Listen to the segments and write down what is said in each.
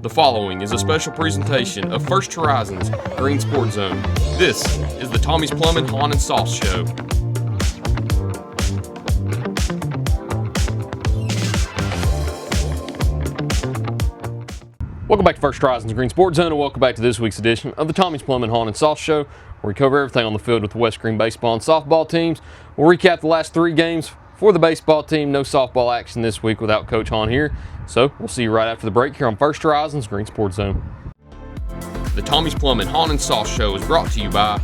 The following is a special presentation of First Horizon's Green Sports Zone. This is the Tommie's Plumbing, Haun, and Sauce Show. Welcome back to First Horizon's Green Sports Zone, and welcome back to this week's edition of the Tommie's Plumbing, Haun, and Sauce Show, where we cover everything on the field with the West Green baseball and softball teams. We'll recap the last three games for the baseball team. No softball action this week without Coach Haun here. So we'll see you right after the break here on First Horizon's Green Sports Zone. The Tommie's Plumbing, Haun, and Sauce Show is brought to you by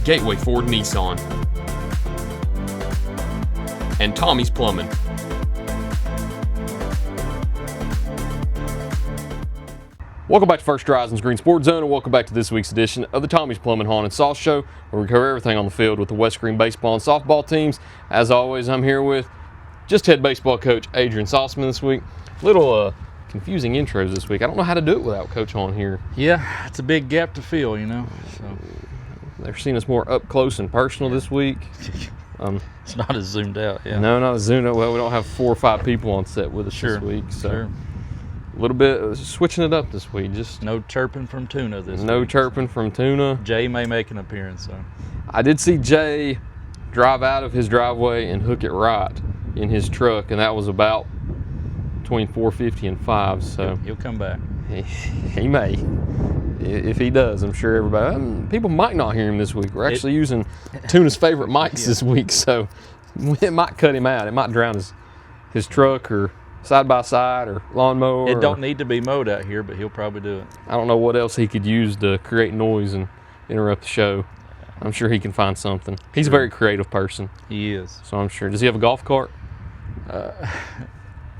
Gateway Ford Nissan and Tommie's Plumbing. Welcome back to First Horizon's Green Sports Zone, and welcome back to this week's edition of the Tommie's Plumbing, Haun, and Sauce Show, where we cover everything on the field with the West Green baseball and softball teams. As always, I'm here with just head baseball coach Coach Sauceman this week. Little confusing intros this week. I don't know how to do it without Coach Haun here. Yeah, it's a big gap to fill, you know. So they're seeing us more up close and personal this week. It's not as zoomed out. Yeah. No, not as zoomed out. Well, we don't have 4 or 5 people on set with us this week, so a little bit switching it up this week. Just no chirping from Tuna this week. No chirping from Tuna. Jay may make an appearance though. I did see Jay drive out of his driveway and hook it right in his truck, and that was about between 4:50 and 5. So he'll come back. He may. If he does, I'm sure everybody. People might not hear him this week. We're actually using Tuna's favorite mics this week, so it might cut him out. It might drown his truck or side by side or lawnmower. It don't need to be mowed out here, but he'll probably do it. I don't know what else he could use to create noise and interrupt the show. I'm sure he can find something. He's a very creative person. He is. So I'm sure. Does he have a golf cart?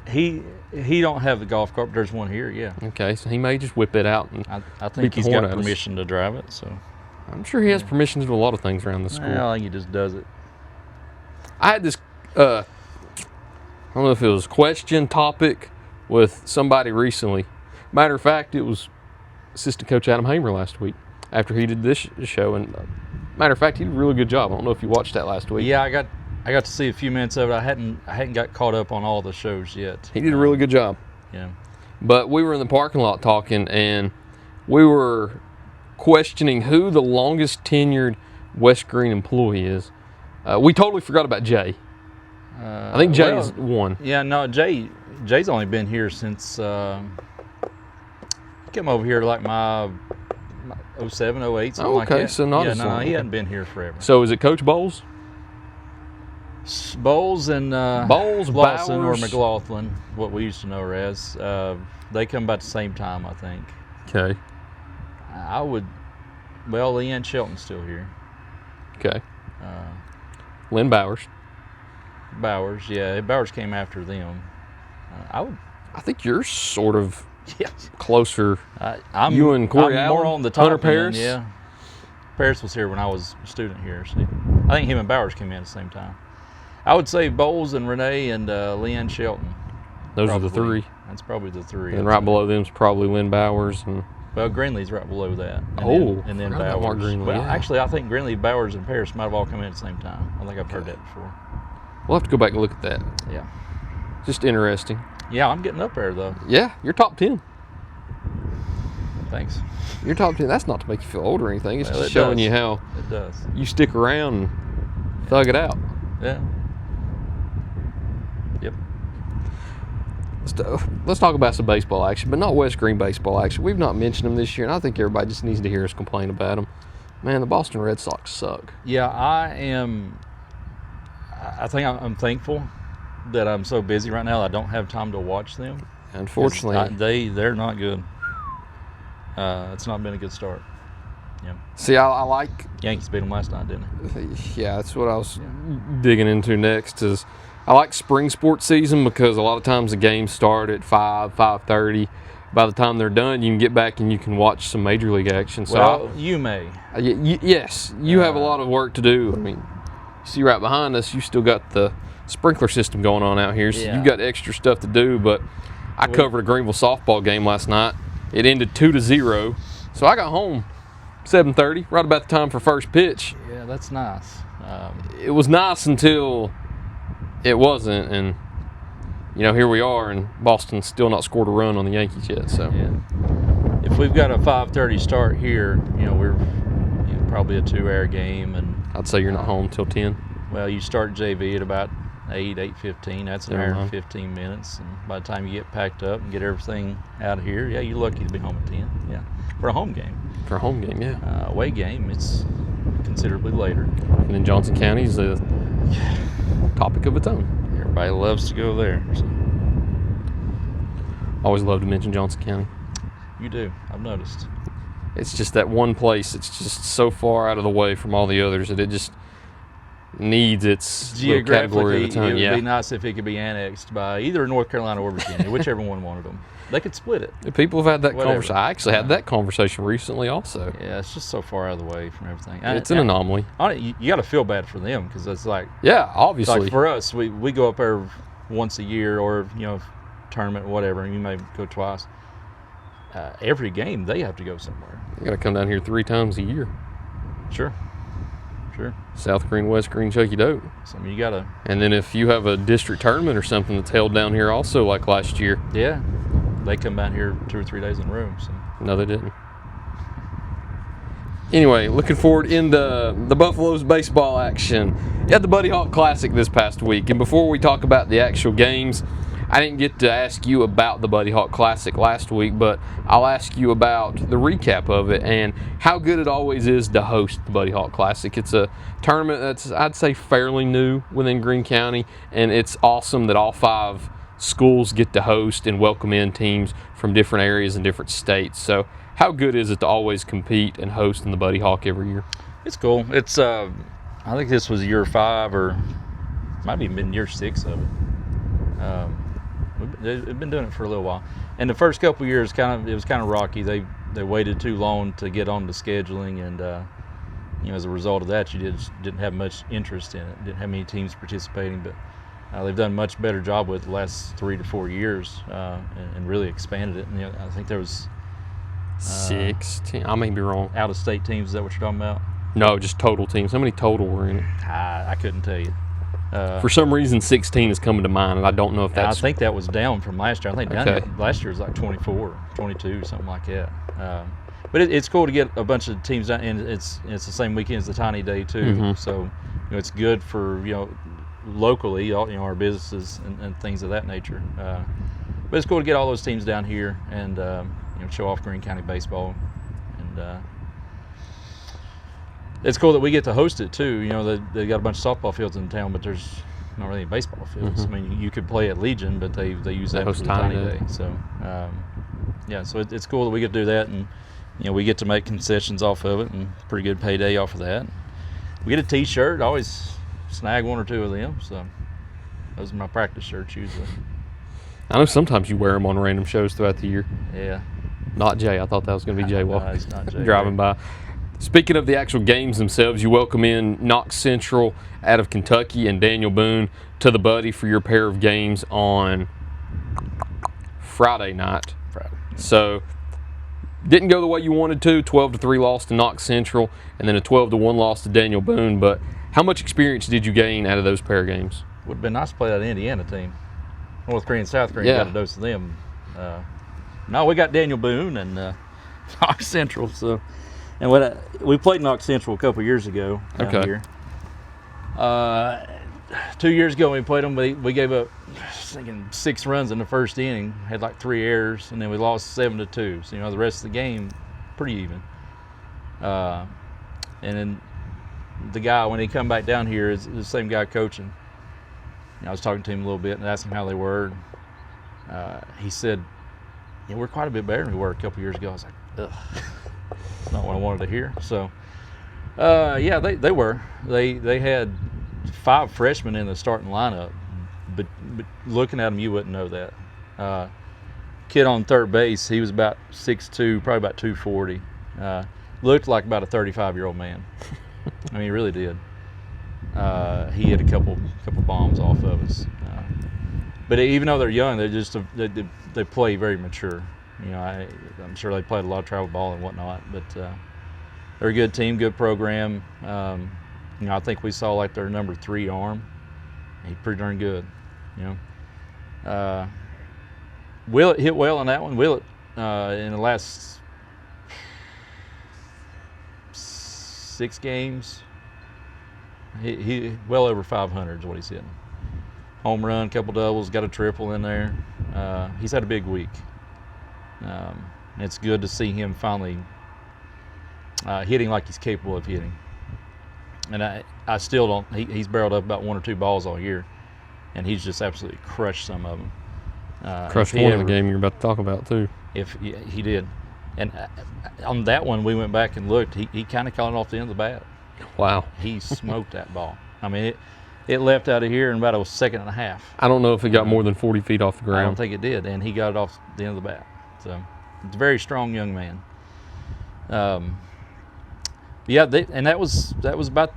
He don't have the golf cart, but there's one here, yeah. Okay, so he may just whip it out. And I think he's got permission to drive it, so. I'm sure he has permission to do a lot of things around the school. I think he just does it. I had this, I don't know if it was question topic with somebody recently. Matter of fact, it was assistant coach Adam Hamer last week after he did this show. And matter of fact, he did a really good job. I don't know if you watched that last week. Yeah, I got to see a few minutes of it. I hadn't got caught up on all the shows yet. He did a really good job. Yeah. But we were in the parking lot talking, and we were questioning who the longest tenured West Green employee is. We totally forgot about Jay. I think Jay is one. Yeah, no, Jay's only been here since he came over here like my 07, 08, something like that. Okay, so not as long. No, he hadn't been here forever. So is it Coach Bowles? Bowles and Lawson or McLaughlin, what we used to know her as. They come about the same time, I think. Okay. Leanne Shelton's still here. Okay. Lynn Bowers, yeah. Bowers came after them. I think you're sort of closer. I'm Corey I'm Allen, more on the top Hunter end, Paris. Yeah. Paris was here when I was a student here. So I think him and Bowers came in at the same time. I would say Bowles and Renee and Leanne Shelton. Those are the three. That's probably the three. And right below them is probably Lynn Bowers. Well, Greenlee's right below that. And then Bowers. Mark Greenlee, well, actually, I think Greenlee, Bowers, and Paris might have all come in at the same time. I think I've heard that before. We'll have to go back and look at that. Yeah. Just interesting. Yeah, I'm getting up there, though. Yeah, you're top 10. Thanks. You're top 10. That's not to make you feel old or anything. It's just it showing does. you how it does. You stick around and thug it out. Yeah. Yep. Let's talk about some baseball action, but not West Green baseball action. We've not mentioned them this year, and I think everybody just needs to hear us complain about them. Man, the Boston Red Sox suck. Yeah, I think I'm thankful that I'm so busy right now. I don't have time to watch them. Unfortunately, they're not good. It's not been a good start. Yeah. See, I like Yankees beat them last night, didn't they? Yeah, that's what I was digging into next. Is I like spring sports season because a lot of times the games start at 5:30. By the time they're done, you can get back and you can watch some major league action. So you may. Yes, you have a lot of work to do. I mean, you see right behind us, you still got the sprinkler system going on out here, so you've got extra stuff to do. But I covered a Greenville softball game last night. It ended 2-0, so I got home 7:30, right about the time for first pitch. Yeah, that's nice. It was nice until it wasn't, and here we are, and Boston's still not scored a run on the Yankees yet. So Yeah. If we've got a 5:30 start here, we're probably a 2-hour game, and I'd say you're not home till 10. well, you start JV at about 8:15. That's an hour and 15 minutes, and by the time you get packed up and get everything out of here, yeah, you're lucky to be home at 10. Yeah, for a home game. For a home game, yeah. Away game, it's considerably later. And then Johnson County is a topic of its own. Everybody loves to go there. So. Always love to mention Johnson County. You do. I've noticed. It's just that one place. It's just so far out of the way from all the others that it just needs its little category of its own. It would be nice if it could be annexed by either North Carolina or Virginia, whichever one wanted them. They could split it. People have had that conversation. I actually had that conversation recently also. Yeah, it's just so far out of the way from everything. It's an anomaly. You got to feel bad for them because it's like, yeah, obviously. Like for us, we go up there once a year or tournament, whatever, and you may go twice. Every game they have to go somewhere. You got to come down here 3 times a year. Sure. South Green, West Green, Chucky Doke. So you got to. And then if you have a district tournament or something that's held down here also, like last year. Yeah, they come down here 2 or 3 days in a row. So. No, they didn't. Anyway, looking forward in the Buffaloes baseball action. You had the Buddy Hawk Classic this past week, and before we talk about the actual games, I didn't get to ask you about the Buddy Hawk Classic last week, but I'll ask you about the recap of it and how good it always is to host the Buddy Hawk Classic. It's a tournament that's, I'd say, fairly new within Greene County, and it's awesome that all 5 schools get to host and welcome in teams from different areas and different states. So how good is it to always compete and host in the Buddy Hawk every year? It's cool. It's I think this was year 5 or might have been year 6 of it. We've been doing it for a little while, and the first couple of years it was kind of rocky. They waited too long to get on the scheduling, and as a result of that, you didn't have much interest in it. Didn't have many teams participating, but they've done a much better job with it the last 3 to 4 years, and really expanded it. And I think there was 16. I may be wrong. Out-of-state teams. Is that what you're talking about? No, just total teams. How many total were in it? I couldn't tell you. For some reason, 16 is coming to mind, and I don't know if that's... I think that was down from last year. I think last year was like 24, 22, something like that. But it's cool to get a bunch of teams down, and it's the same weekend as the Tiny Day too. Mm-hmm. So it's good for locally, our businesses and things of that nature. But it's cool to get all those teams down here and show off Greene County baseball, and it's cool that we get to host it too. They got a bunch of softball fields in town, but there's not really any baseball fields. Mm-hmm. I mean, you could play at Legion, but they use that for the Tiny Day. So so it's cool that we get to do that, and we get to make concessions off of it, and pretty good payday off of that. We get a T-shirt. I always snag 1 or 2 of them. So those are my practice shirts usually. I know sometimes you wear them on random shows throughout the year. Yeah. Not Jay. I thought that was going to be Jay walking. No, it's not Jay. Driving by. Speaking of the actual games themselves, you welcome in Knox Central out of Kentucky and Daniel Boone to the Buddy for your pair of games on Friday night. So didn't go the way you wanted to. 12-3 loss to Knox Central, and then a 12-1 loss to Daniel Boone. But how much experience did you gain out of those pair of games? Would have been nice to play that Indiana team. North Greene and South Greene got a dose of them. No, we got Daniel Boone and Knox Central. So, and we played Knox Central a couple years ago down here. 2 years ago when we played them, we gave up, I was thinking 6 runs in the first inning, had like 3 errors, and then we lost 7-2. So the rest of the game, pretty even. And then the guy, when he come back down here, is the same guy coaching. I was talking to him a little bit and asked him how they were. He said, we're quite a bit better than we were a couple years ago. I was like, ugh, that's not what I wanted to hear. So, they were. They had 5 freshmen in the starting lineup, but looking at them, you wouldn't know that. Kid on third base, he was about 6'2", probably about 240. Looked like about a 35-year-old man. I mean, he really did. He hit a couple bombs off of us. But even though they're young, they play very mature. I'm sure they played a lot of travel ball and whatnot, but they're a good team, good program. I think we saw like their number 3 arm. He's pretty darn good. Willett hit well on that one. Willett, in the last 6 games, he well over 500 is what he's hitting. Home run, couple doubles, got a triple in there. He's had a big week. It's good to see him finally hitting like he's capable of hitting. And I still don't. He's barreled up about 1 or 2 balls all year, and he's just absolutely crushed some of them. Crushed one in the game you're about to talk about too. He did, and on that one we went back and looked. He kind of caught it off the end of the bat. Wow. He smoked that ball. I mean, it left out of here in about a second and a half. I don't know if it got more than 40 feet off the ground. I don't think it did, and he got it off the end of the bat. So it's a very strong young man. And that was about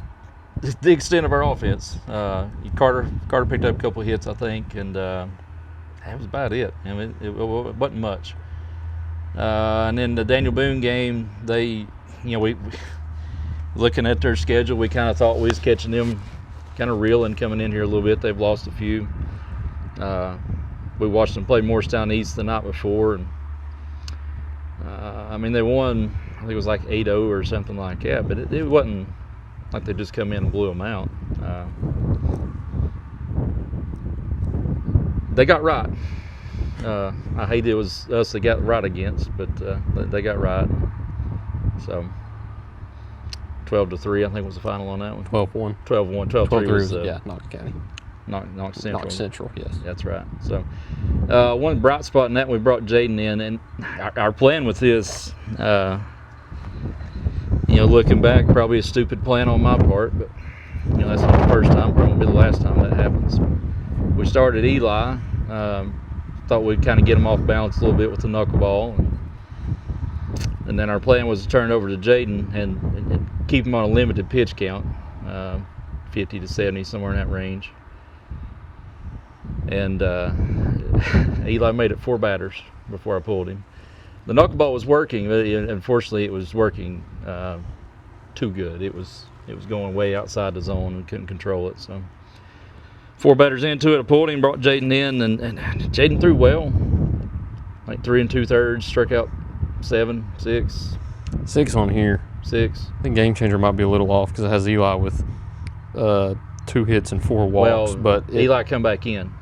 the extent of our offense. Carter picked up a couple of hits, I think, and that was about it. I mean, it wasn't much. And then the Daniel Boone game, we looking at their schedule, we kind of thought we was catching them kind of reeling coming in here a little bit. They've lost a few. We watched them play Morristown East the night before, and I mean, they won, I think it was like 8-0 or something like that, but it wasn't like they just come in and blew them out. They got right. I hate it was us that got right against, but they got right. So 12-3, I think was the final on that one. 12-1. 12-1. 12-3 was Knox County. Knox Central. Knox Central, yes. That's right. So one bright spot in that, we brought Jaden in, and our plan with this, looking back, probably a stupid plan on my part, but that's not the first time, probably won't be the last time that happens. We started Eli, thought we'd kind of get him off balance a little bit with the knuckleball, and then our plan was to turn it over to Jaden and keep him on a limited pitch count, 50 to 70, somewhere in that range. And Eli made it 4 batters before I pulled him. The knuckleball was working, but unfortunately it was working too good. It was going way outside the zone and couldn't control it. So 4 batters into it, I pulled him, brought Jaden in, and Jaden threw well. Like 3 2/3, struck out 7, 6. 6 on here. 6. I think Game Changer might be a little off because it has Eli with 2 hits and 4 walks. Well, but Eli come back in.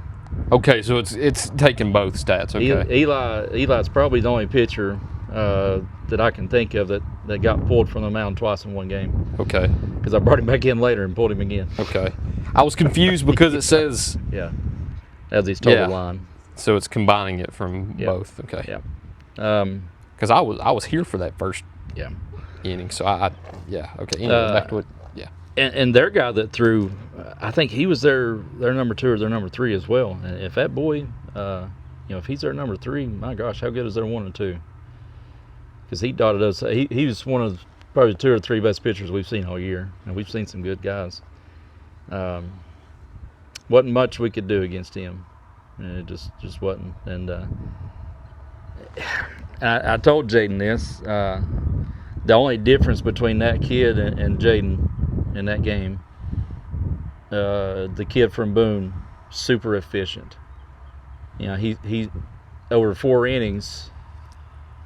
Okay, so it's taking both stats. Okay. Eli's probably the only pitcher that I can think of that got pulled from the mound twice in one game. Okay. Because I brought him back in later and pulled him again. Okay. I was confused because it says as his total line. So it's combining it from both. Okay. Yeah. Because I was here for that first inning, so okay. Anyway, back to it. Yeah. And their guy that threw, I think he was their number 2 or their number 3 as well. And if that boy, if he's their number 3, my gosh, how good is their 1 and 2? Because he dotted us. He was one of probably 2 or 3 best pitchers we've seen all year, and we've seen some good guys. Wasn't much we could do against him. And it just wasn't. And I told Jaden this. The only difference between that kid and Jaden in that game, the kid from Boone, super efficient. He over 4 innings,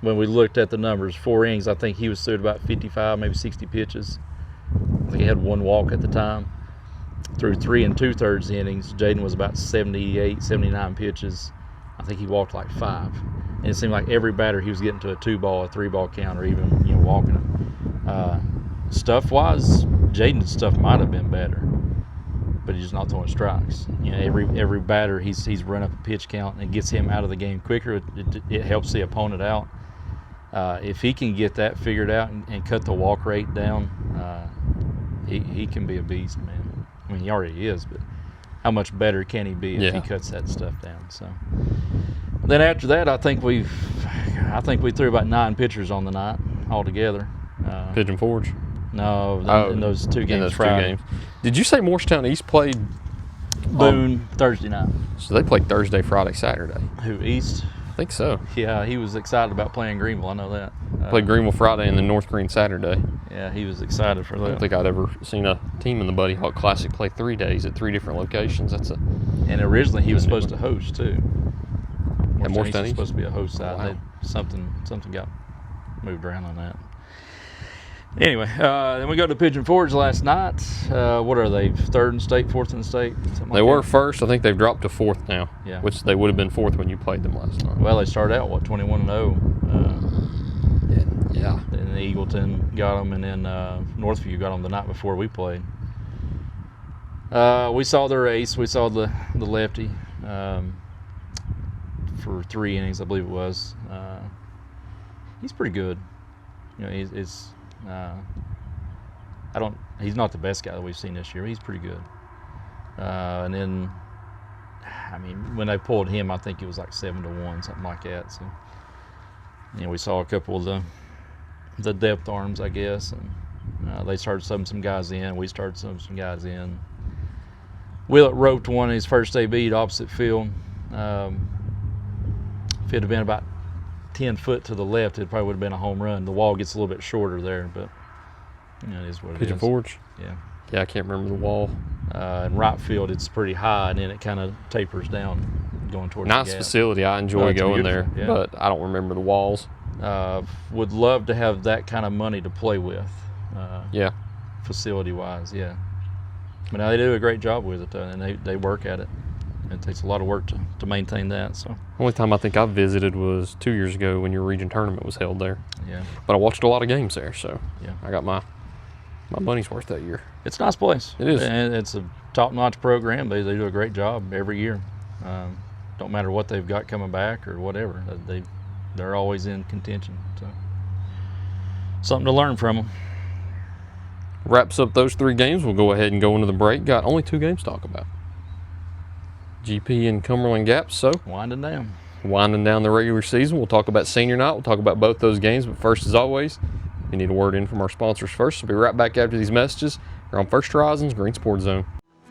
when we looked at the numbers, 4 innings, I think he was through about 55, maybe 60 pitches. I think he had 1 walk at the time. Through 3 2/3 innings, Jaden was about 78, 79 pitches. I think he walked like 5. And it seemed like every batter he was getting to a 2-ball, a 3-ball count, or even walking them. Stuff-wise, Jaden's stuff might have been better, but he's just not throwing strikes. Every batter he's run up a pitch count and gets him out of the game quicker. It helps the opponent out. If he can get that figured out and cut the walk rate down, he can be a beast, man. I mean, he already is, but how much better can he be if he cuts that stuff down? So then after that, I think we threw about 9 pitchers on the night altogether. Pigeon Forge? No, in those 2 games. In those 2 games. Did you say Morristown East played Boone Thursday night? So they played Thursday, Friday, Saturday. Who, East? think so. Yeah, he was excited about playing Greenville. I know that. Played Greenville Friday and then North Green Saturday. Yeah, he was excited for that. I don't think I'd ever seen a team in the Buddy Hawk Classic play 3 days at 3 different locations. And originally he was supposed to host too. Morstein was supposed to be a host side. Wow. Something got moved around on that. Anyway, then we go to Pigeon Forge last night. What are they? 3rd in state, 4th in state? They were first. I think they've dropped to 4th now. Yeah. Which they would have been 4th when you played them last night. Well, they started out 21-0. Yeah. And Eagleton got them, and then Northview got them the night before we played. We saw their ace. We saw the lefty for 3 innings, I believe it was. He's pretty good. You know, he's not the best guy that we've seen this year. He's pretty good. And then, I mean, when they pulled him, I think it was like 7-1, something like that. So, you know, we saw a couple of the depth arms, I guess, and they started subbing some guys in. We started subbing some guys in. Willett roped one in his first AB at opposite field. If it had been about 10 foot to the left, it probably would have been a home run. The wall gets a little bit shorter there, but you know, it is what it is. Pigeon Forge? Yeah. Yeah, I can't remember the wall. In right field, it's pretty high, and then it kind of tapers down going towards the Nice gap. facility. I enjoy going there, yeah. but I don't remember the walls. Would love to have that kind of money to play with. Yeah. Facility-wise, yeah. But now they do a great job with it, though, and they work at it. It takes a lot of work to maintain that. So. Only time I think I visited was 2 years ago when your region tournament was held there. Yeah. But I watched a lot of games there, so yeah. I got my money's worth that year. It's a nice place. It is. And it's a top-notch program. They do a great job every year. Don't matter what they've got coming back or whatever. They're always in contention. So something to learn from them. Wraps up those 3 games. We'll go ahead and go into the break. Got only 2 games to talk about. GP and Cumberland Gap. So winding down the regular season. We'll talk about senior night. We'll talk about both those games. But first, as always, we need a word in from our sponsors first. So we'll be right back after these messages. Here on First Horizons Green Sports Zone.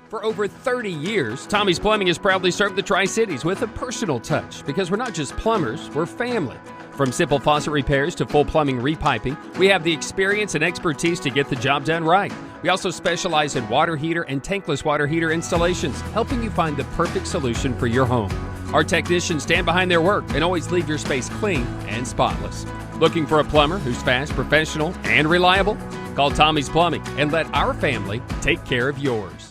For over 30 years, Tommie's Plumbing has proudly served the Tri-Cities with a personal touch because we're not just plumbers, we're family. From simple faucet repairs to full plumbing repiping, we have the experience and expertise to get the job done right. We also specialize in water heater and tankless water heater installations, helping you find the perfect solution for your home. Our technicians stand behind their work and always leave your space clean and spotless. Looking for a plumber who's fast, professional, and reliable? Call Tommie's Plumbing and let our family take care of yours.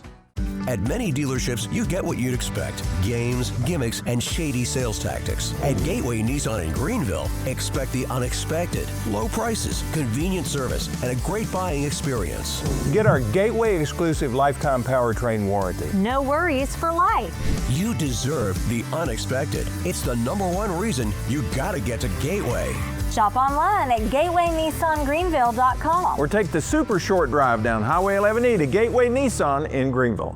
At many dealerships, you get what you'd expect. Games, gimmicks, and shady sales tactics. At Gateway Nissan in Greenville, expect the unexpected. Low prices, convenient service, and a great buying experience. Get our Gateway exclusive lifetime powertrain warranty. No worries for life. You deserve the unexpected. It's the #1 reason you gotta get to Gateway. Shop online at GatewayNissanGreenville.com. Or take the super short drive down Highway 11E to Gateway Nissan in Greenville.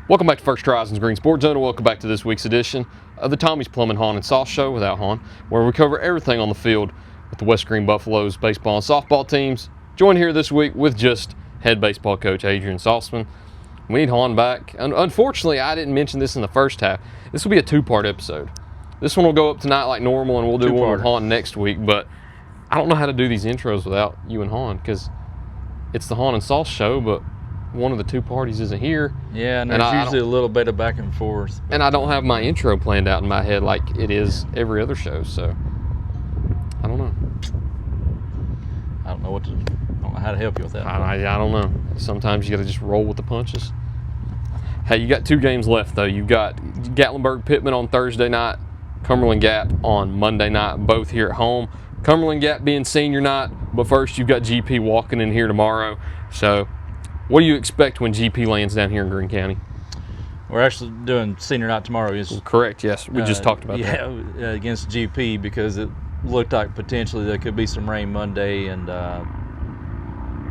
Welcome back to First Horizons Green Sports Zone, and welcome back to this week's edition of the Tommie's Plumbing, Haun, and Sauce Show without Haun, where we cover everything on the field with the West Green Buffaloes baseball and softball teams. Joined here this week with just head baseball coach Adrian Sauceman. We need Haun back. Unfortunately, I didn't mention this in the first half. This will be a 2-part episode. This one will go up tonight like normal, and we'll do one with Haun next week, but I don't know how to do these intros without you and Haun, because it's the Haun and Sauce Show, but one of the 2 parties isn't here. Yeah, and there's usually a little bit of back and forth. And I don't have my intro planned out in my head like it is every other show, so I don't know. I don't know how to help you with that. I don't know. Sometimes you got to just roll with the punches. Hey, you got 2 games left, though. You've got Gatlinburg-Pittman on Thursday night, Cumberland Gap on Monday night, both here at home. Cumberland Gap being senior night, but first you've got GP walking in here tomorrow. So what do you expect when GP lands down here in Greene County? We're actually doing senior night tomorrow. Correct, yes. We just talked about that. Yeah, against GP, because it looked like potentially there could be some rain Monday, and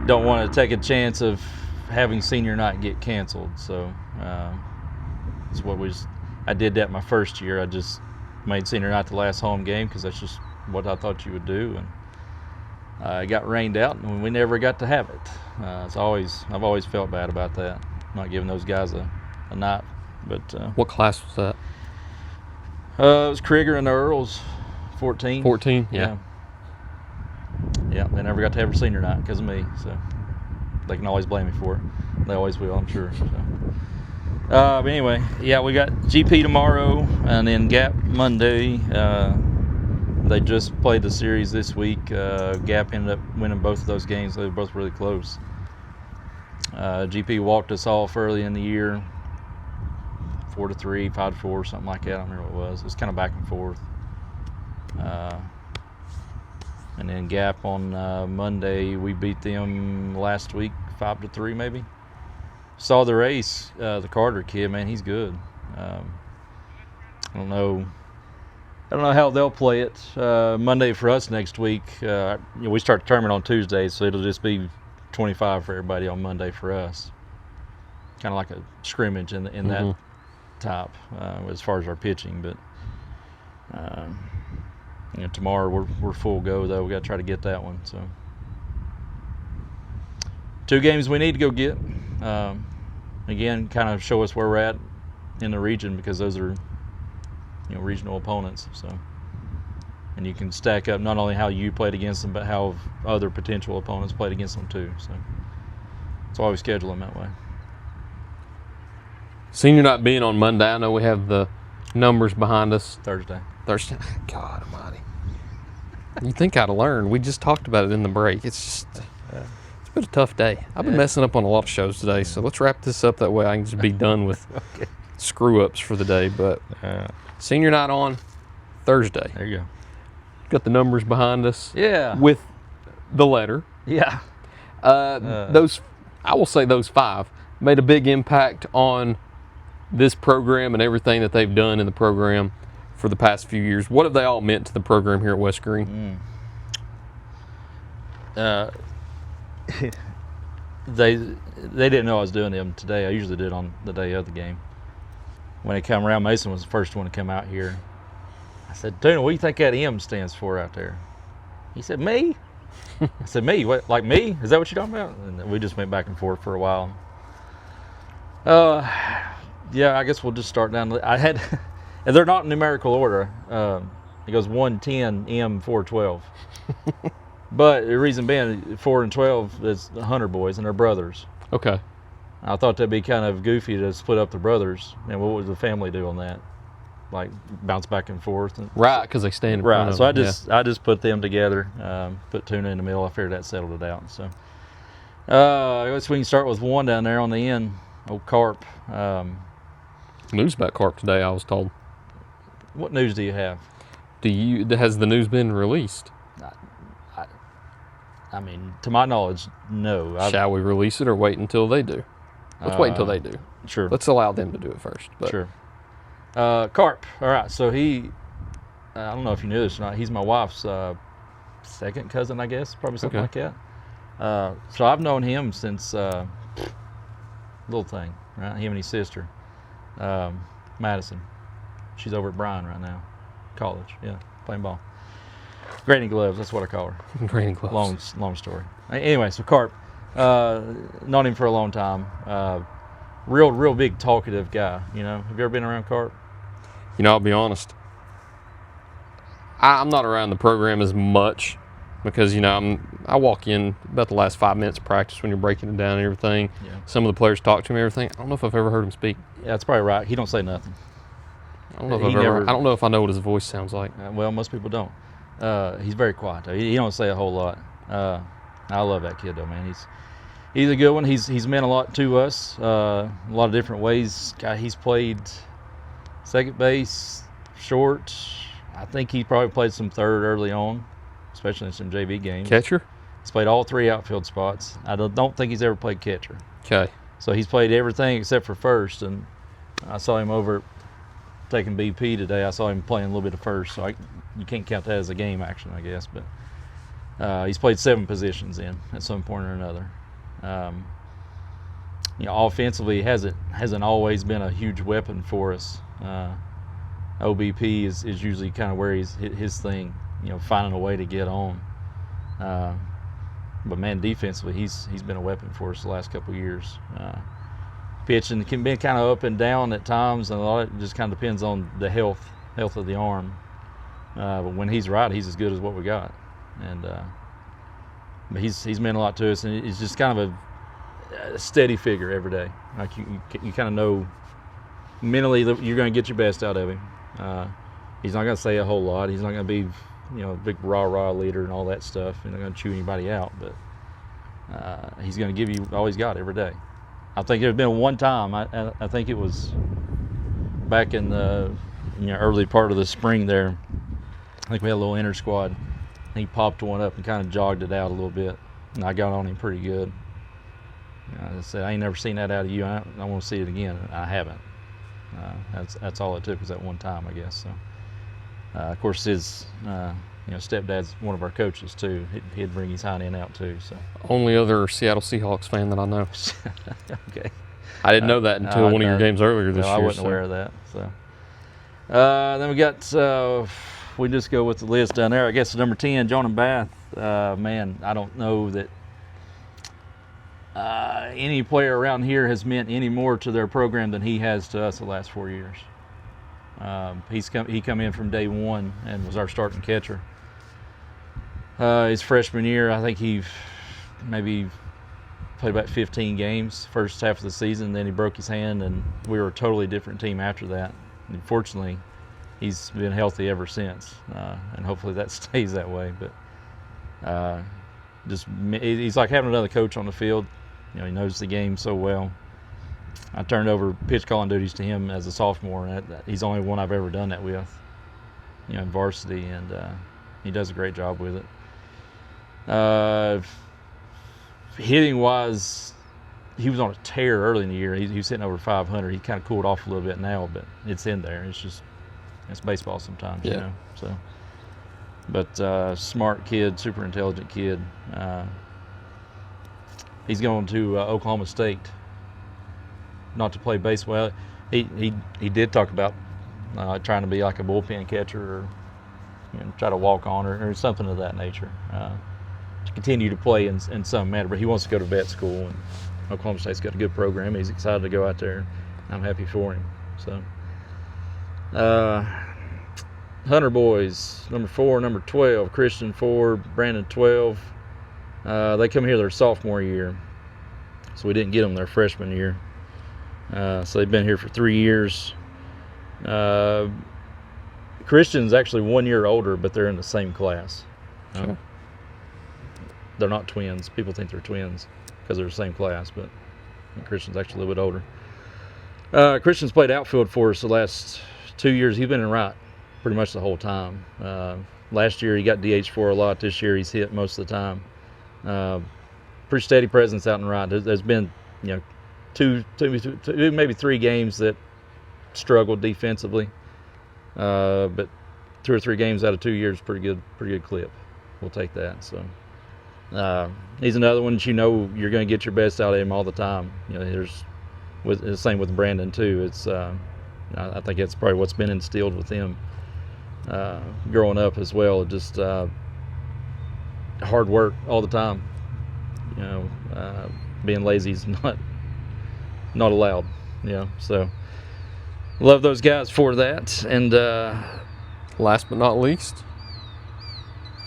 don't want to take a chance of having senior night get canceled. So that's what I did that my first year. I just made senior night the last home game because that's just what I thought you would do, and it got rained out, and we never got to have it. I've always felt bad about that, not giving those guys a night. But what class was that? It was Krieger and the Earls. 14. 14, yeah. Yeah, they never got to have a senior night because of me, so they can always blame me for it. They always will, I'm sure. So. But anyway, yeah, we got GP tomorrow and then Gap Monday. They just played the series this week. Gap ended up winning both of those games. They were both really close. GP walked us off early in the year, 4-3, 5-4, something like that. I don't remember what it was. It was kind of back and forth. And then Gap on Monday, we beat them last week, 5-3 maybe. Saw the race, the Carter kid, man, he's good. I don't know how they'll play it. Monday for us next week. We start the tournament on Tuesday, so it'll just be 25 for everybody on Monday for us. Kind of like a scrimmage in that type as far as our pitching, but. Tomorrow we're full go though. We got to try to get that one. So 2 games we need to go get. Again, kind of show us where we're at in the region because those are regional opponents. So and you can stack up not only how you played against them, but how other potential opponents played against them too. So that's why we schedule them that way. Senior night being on Monday, I know we have the numbers behind us. Thursday. God almighty. You think I'd have learned. We just talked about it in the break. It's just, it's been a tough day. I've been messing up on a lot of shows today, so let's wrap this up. That way I can just be done with screw-ups for the day. But senior night on Thursday. There you go. Got the numbers behind us. Yeah. With the letter. Yeah. Those 5 made a big impact on this program and everything that they've done in the program for the past few years. What have they all meant to the program here at West Green? They didn't know I was doing them today. I usually did on the day of the game. When it came around, Mason was the first one to come out here. I said, Tuna, what do you think that M stands for out there? He said, me? I said, me? What, like me? Is that what you're talking about? And we just went back and forth for a while. Yeah, I guess we'll just start down. And they're not in numerical order. It goes 110, M, 412. But the reason being, 4 and 12 is the Hunter boys and their brothers. Okay. I thought that'd be kind of goofy to split up the brothers. And what would the family do on that? Like bounce back and forth. Right, because they stand in front of so them. I just put them together, put Tuna in the middle. I figured that settled it out. So I guess we can start with 1 down there on the end. Old Carp. News about Carp today, I was told. What news do you have? Has the news been released? I mean, to my knowledge, no. Shall we release it or wait until they do? Let's wait until they do. Sure. Let's allow them to do it first. But. Sure. Carp. All right. So I don't know if you knew this or not. He's my wife's second cousin, I guess, probably something like that. So I've known him since little thing, right? Him and his sister, Madison. She's over at Bryan right now, college. Yeah, playing ball. Granny Gloves, that's what I call her. Granny Gloves. Long story. Anyway, so Carp, known him for a long time. Real big talkative guy. You know, have you ever been around Carp? You know, I'll be honest. I'm not around the program as much because, you know, I walk in about the last 5 minutes of practice when you're breaking it down and everything. Yeah. Some of the players talk to me and everything. I don't know if I've ever heard him speak. Yeah, that's probably right. He don't say nothing. I don't know if I know what his voice sounds like. Well, most people don't. He's very quiet though. He don't say a whole lot. I love that kid though, man. He's a good one. He's meant a lot to us. A lot of different ways. He's played second base, short. I think he probably played some third early on, especially in some JV games. Catcher? He's played all 3 outfield spots. I don't think he's ever played catcher. Okay. So he's played everything except for first, and I saw him over taking BP today. I saw him playing a little bit of first, so you can't count that as a game action, I guess. But he's played 7 positions at some point or another. Offensively, hasn't always been a huge weapon for us. OBP is usually kind of where his thing, finding a way to get on. But man, defensively, he's been a weapon for us the last couple of years. Pitching can be kind of up and down at times, and a lot of it just kind of depends on the health of the arm. But when he's right, he's as good as what we got. And but he's meant a lot to us, and he's just kind of a steady figure every day. Like you kind of know mentally that you're going to get your best out of him. He's not going to say a whole lot. He's not going to be, a big rah-rah leader and all that stuff. He's not going to chew anybody out, but he's going to give you all he's got every day. I think there's been one time, I think it was back in the early part of the spring there. I think we had a little inter squad. He popped one up and kind of jogged it out a little bit, and I got on him pretty good. I said, I ain't never seen that out of you. I want to see it again. I haven't. That's all it took was that one time, I guess. So, of course, his stepdad's one of our coaches too. He'd bring his hind end out too. So Only other Seattle Seahawks fan that I know. okay. I didn't know that until one of your games earlier this year. I wasn't aware of that. So then we got. We just go with the list down there. I guess number 10, John and Bath. Man, I don't know that any player around here has meant any more to their program than he has to us the last 4 years. He come in from day one and was our starting catcher. His freshman year, I think he maybe played about 15 games first half of the season. Then he broke his hand, and we were a totally different team after that. And fortunately, he's been healthy ever since, and hopefully that stays that way. But he's like having another coach on the field. He knows the game so well. I turned over pitch calling duties to him as a sophomore, and he's the only one I've ever done that with, in varsity, and he does a great job with it. Hitting wise, he was on a tear early in the year. He was hitting over 500. He kind of cooled off a little bit now, but it's in there. It's baseball sometimes, So, but smart kid, super intelligent kid. He's going to Oklahoma State, not to play baseball. He did talk about trying to be like a bullpen catcher, or try to walk on, or something of that nature, to continue to play in some manner. But he wants to go to vet school, and Oklahoma State's got a good program. He's excited to go out there. I'm happy for him. So. Hunter boys, number 4, number 12, Christian 4, Brandon 12. They come here their sophomore year, so we didn't get them their freshman year. So they've been here for 3 years. Christian's actually 1 year older, but they're in the same class. Sure. They're not twins. People think they're twins because they're the same class, but Christian's actually a little bit older. Christian's played outfield for us the last 2 years. He's been in right pretty much the whole time. Last year he got DH for a lot. This year he's hit most of the time. Pretty steady presence out in right. There's been two, maybe 3 games that struggled defensively, but 2 or 3 games out of 2 years, pretty good clip. We'll take that. So he's another one that you're going to get your best out of him all the time. There's the same with Brandon too. It's I think it's probably what's been instilled with him growing up as well. Just hard work all the time. Being lazy is not allowed. So love those guys for that. And last but not least,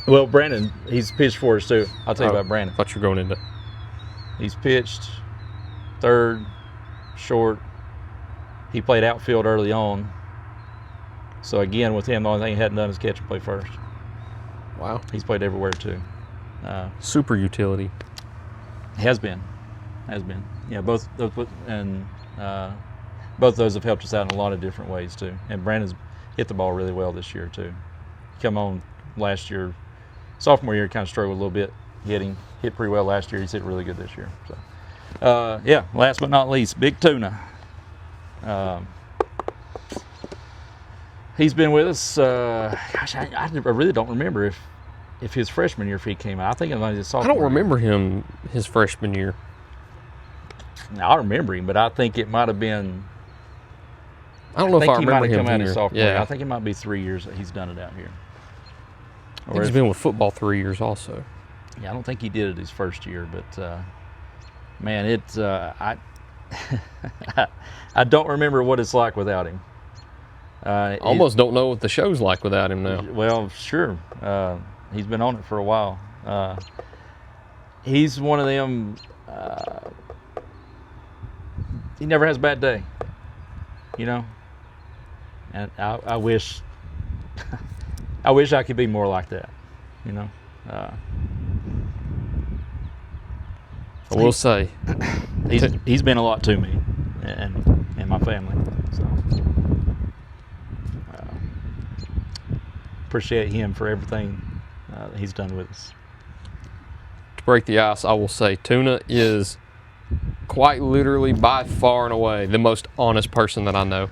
well, Brandon, he's pitched for us too. I'll tell you about Brandon. I thought you were going into. He's pitched third, short. He played outfield early on. So again, with him, the only thing he hadn't done is catch and play first. Wow. He's played everywhere too. Super utility. Has been. Both those have helped us out in a lot of different ways too. And Brandon's hit the ball really well this year too. He come on last year, sophomore year, kind of struggled a little bit hitting. Hit pretty well last year. He's hit really good this year. So, last but not least, Big Tuna. He's been with us. I really don't remember if his freshman year, if he came out. I think it was his sophomore. I don't remember him his freshman year. I remember him, but I think it might have been. I don't know if I remember him come out his here. sophomore year. Yeah, I think it might be 3 years that he's done it out here. I think he's been with football 3 years also. Yeah, I don't think he did it his first year, but man, it's I don't remember what it's like without him. Almost don't know what the show's like without him now. Well, sure. He's been on it for a while. He's one of them. He never has a bad day, you know. And I wish, I wish I could be more like that, you know. I will say, he's been a lot to me and my family. So appreciate him for everything he's done with us. to break the ice, I will say Tuna is quite literally by far and away the most honest person that I know.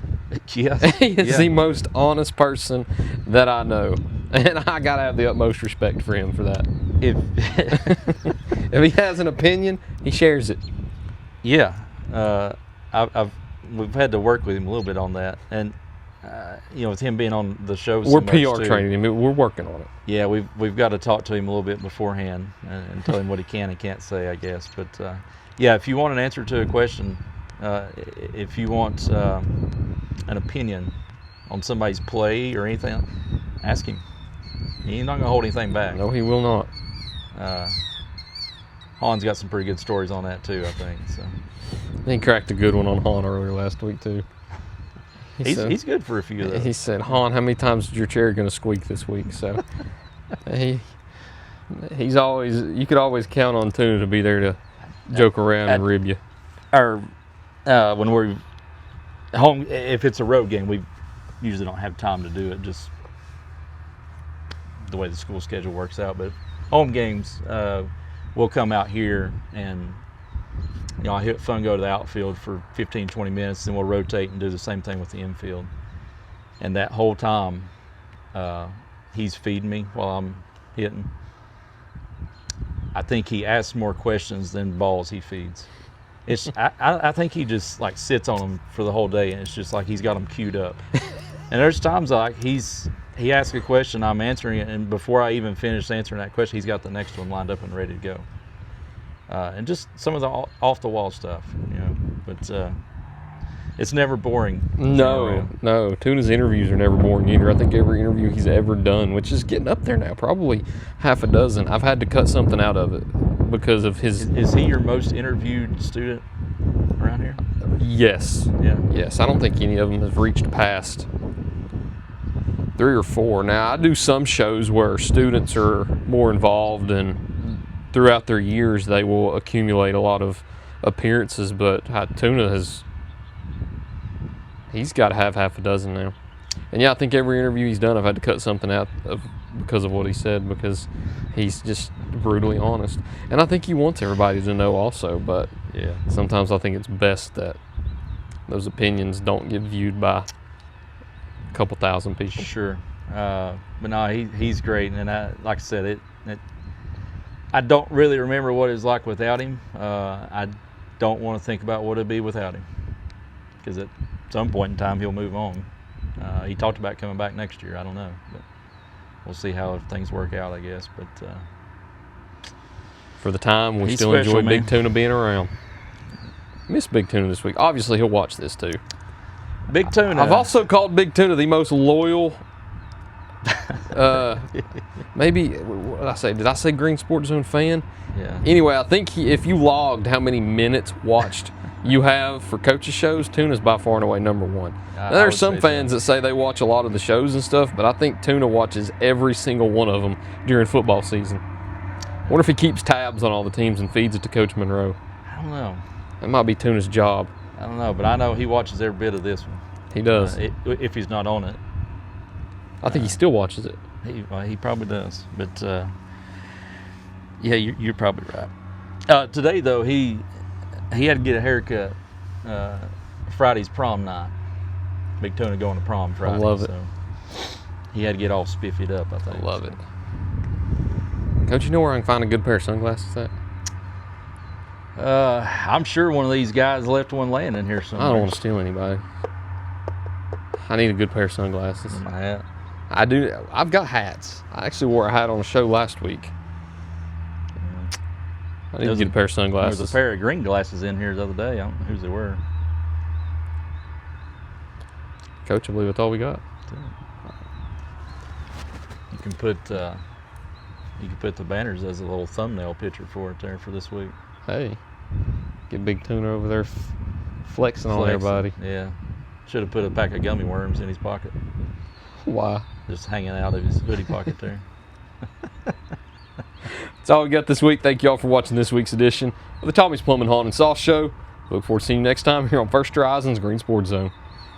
Yeah, He is the most honest person that I know. And I got to have the utmost respect for him for that. If If he has an opinion, he shares it. yeah, we've had to work with him a little bit on that, and you know, with him being on the show, so We're much PR too, training him. We're working on it. Yeah, we've got to talk to him a little bit beforehand and tell him what he can and can't say, I guess. But yeah, if you want an answer to a question, if you want an opinion on somebody's play or anything, ask him. He's not gonna hold anything back. No, he will not. Haun's got some pretty good stories on that too, I think. So He cracked a good one on Haun earlier last week too. he's good for a few of those. He said, "Haun, how many times is your chair going to squeak this week?" So he's always, you could always count on Tuna to be there to joke around and rib you. Or when we're home, if it's a road game, we usually don't have time to do it, just the way the school schedule works out. But home games, we'll come out here and, you know, I hit fun, go to the outfield for 15, 20 minutes, then we'll rotate and do the same thing with the infield. And that whole time, he's feeding me while I'm hitting. I think he asks more questions than balls he feeds. It's I think he just like sits on them for the whole day, and it's just like he's got them queued up. And there's times like he asks a question, I'm answering it, and before I even finish answering that question, he's got the next one lined up and ready to go. And just some of the off-the-wall stuff, you know. But it's never boring. No. Tuna's interviews are never boring either. I think every interview he's ever done, which is getting up there now, probably half a dozen, I've had to cut something out of it because of his... Is he your most interviewed student around here? Yes. Yeah. Yes, I don't think any of them have reached past 3 or 4. Now, I do some shows where students are more involved, and throughout their years they will accumulate a lot of appearances, but Tuna he's got to have half a dozen now. And yeah, I think every interview he's done I've had to cut something out because of what he said, because he's just brutally honest. And I think he wants everybody to know also, but Yeah. sometimes I think it's best that those opinions don't get viewed by a couple thousand people. Sure. But no, he's great, and like I said, I don't really remember what it's like without him. I don't want to think about what it'd be without him, because at some point in time he'll move on. He talked about coming back next year. I don't know, but we'll see how things work out, I guess. But For the time, we He's still special, enjoy Big man. Tuna being around. Miss Big Tuna this week. Obviously, he'll watch this too. Big Tuna. I've also called Big Tuna the most loyal. Maybe what did I say? Did I say Green Sports Zone fan? Yeah. Anyway, I think if you logged how many minutes watched you have for coaches shows, Tuna's by far and away number one. Now, I there's would some say fans so. that say they watch a lot of the shows and stuff, but I think Tuna watches every single one of them during football season. Wonder if he keeps tabs on all the teams and feeds it to Coach Monroe. I don't know. That might be Tuna's job. I don't know, but I know he watches every bit of this one. He does. If he's not on it, I think he still watches it. he probably does. But yeah, you're probably right. Today though, he had to get a haircut. Friday's prom night. Big Tuna going to prom Friday. love it. So he had to get all spiffied up, I think. I love it. Coach, you know where I can find a good pair of sunglasses at? I'm sure one of these guys left one laying in here somewhere. I don't want to steal anybody. I need a good pair of sunglasses. My hat. I do. I've got hats. I actually wore a hat on a show last week. I need to get a pair of There sunglasses. was a pair of green glasses in here the other day. I don't know whose they were. Coach, I believe that's all we got. You can put the banners as a little thumbnail picture for it there for this week. Hey, get Big Tuna over there flexing on everybody. Yeah. Should have put a pack of gummy worms in his pocket. Why? Just hanging out of his hoodie pocket there. That's all we got this week. Thank you all for watching this week's edition of the Tommie's Plumbing, Haun, and Sauce Show. Look forward to seeing you next time here on First Horizons Green Sports Zone.